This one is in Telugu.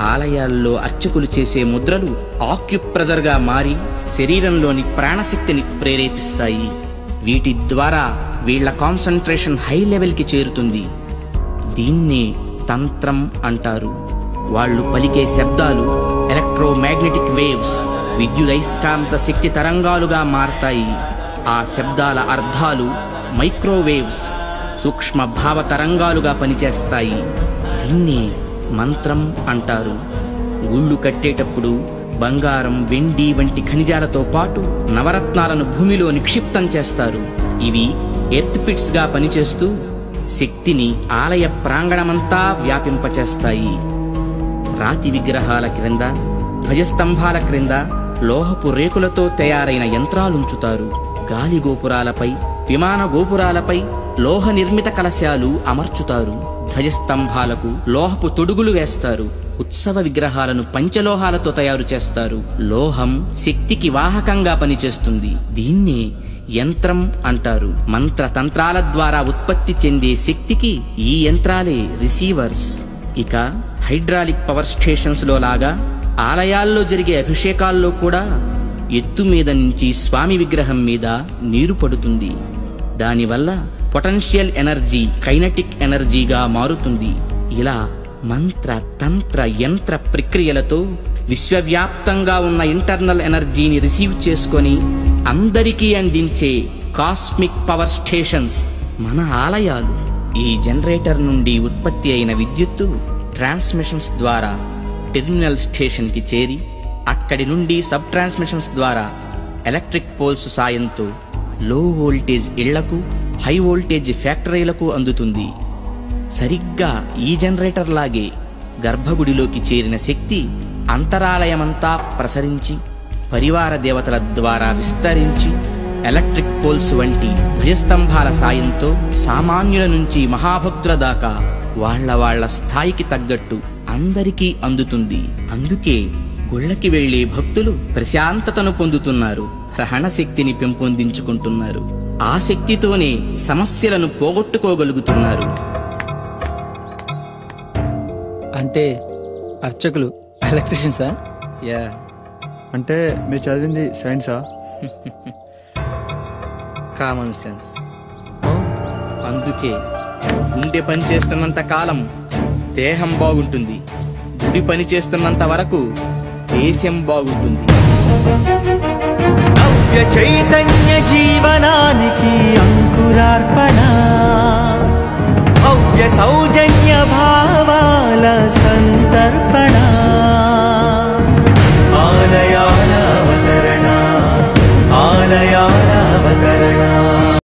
ఆలయాల్లో అర్చకులు చేసే ముద్రలు ఆక్యుప్రెజర్గా మారి శరీరంలోని ప్రాణశక్తిని ప్రేరేపిస్తాయి. వీటి ద్వారా వీళ్ల కాన్సంట్రేషన్ హై లెవెల్కి చేరుతుంది. దీన్నే తంత్రం అంటారు. వాళ్ళు పలికే శబ్దాలు ఎలక్ట్రోమాగ్నెటిక్ వేవ్స్, విద్యుదయస్కాంత శక్తి తరంగాలుగా మారతాయి. ఆ శబ్దాల అర్థాలు మైక్రోవేవ్స్, సూక్ష్మ భావ తరంగాలుగా పనిచేస్తాయి. దీన్నే మంత్రం అంటారు. గుళ్ళు కట్టేటప్పుడు బంగారం, వెండి వంటి ఖనిజాలతో పాటు నవరత్నాలను భూమిలో నిక్షిప్తం చేస్తారు. ఇవి ఎర్త్ పిట్స్ గా పనిచేస్తూ శక్తిని ఆలయ ప్రాంగణమంతా వ్యాపింపచేస్తాయి. రాతి విగ్రహాల క్రింద, ధ్వజస్తంభాల క్రింద లోహపు రేకులతో తయారైన యంత్రాలుంచుతారు. గాలి గోపురాలపై, విమాన గోపురాలపై లోహ నిర్మిత కలశాలు అమర్చుతారు. ధ్వజస్తంభాలకు లోహపు తొడుగులు వేస్తారు. ఉత్సవ విగ్రహాలను పంచలోహాలతో తయారు చేస్తారు. లోహం శక్తికి వాహకంగా పనిచేస్తుంది. దీన్నే యంత్రం అంటారు. మంత్రతంత్రాల ద్వారా ఉత్పత్తి చెందే శక్తికి ఈ యంత్రాలే రిసీవర్స్. ఇక హైడ్రాలిక్ పవర్ స్టేషన్స్ లో లాగా ఆలయాల్లో జరిగే అభిషేకాల్లో కూడా ఎత్తు మీద నుంచి స్వామి విగ్రహం మీద నీరు పడుతుంది. దానివల్ల పొటెన్షియల్ ఎనర్జీ కైనటిక్ ఎనర్జీగా మారుతుంది. ఇలా మంత్ర తంత్ర యంత్ర ప్రక్రియలతో విశ్వవ్యాప్తంగా ఉన్న ఇంటర్నల్ ఎనర్జీని రిసీవ్ చేసుకొని అందరికీ అందించే కాస్మిక్ పవర్ స్టేషన్స్ మన ఆలయాలు. ఈ జనరేటర్ నుండి ఉత్పత్తి అయిన విద్యుత్తు ట్రాన్స్మిషన్స్ ద్వారా టెర్మినల్ స్టేషన్ కి చేరి అక్కడి నుండి సబ్ ట్రాన్స్మిషన్స్ ద్వారా ఎలక్ట్రిక్ పోల్స్ సాయంతో లో వోల్టేజ్ ఇళ్లకు, హై వోల్టేజ్ ఫ్యాక్టరీలకు అందుతుంది. సరిగ్గా ఈ జనరేటర్ లాగే గర్భగుడిలోకి చేరిన శక్తి అంతరాలయమంతా ప్రసరించి పరివార దేవతల ద్వారా విస్తరించి ఎలక్ట్రిక్ పోల్స్ వంటి ధ్వజస్తంభాల సాయంతో సామాన్యుల నుంచి మహాభక్తుల దాకా వాళ్ళ స్థాయికి తగ్గట్టు అందరికీ అందుతుంది. అందుకే గుళ్ళకి వెళ్లే భక్తులు ప్రశాంతతను పొందుతున్నారు, గ్రహణ శక్తిని పెంపొందించుకుంటున్నారు. ఆ శక్తితోనే సమస్యలను పోగొట్టుకోగలుగుతున్నారు. అంటే అర్చకులు ఎలక్ట్రీషియన్సా? యా. అంటే మీరు చదివింది సైన్సా? Common sense. అందుకే గుండె పని చేస్తున్నంత కాలం దేహం బాగుంటుంది, గుడి పని చేస్తున్నంత వరకు దేశం బాగుంటుంది. నవ్య చైతన్య జీవనానికి అంకురార్పణ, భవ్య సౌజన్య భావాల సంతర్పణ.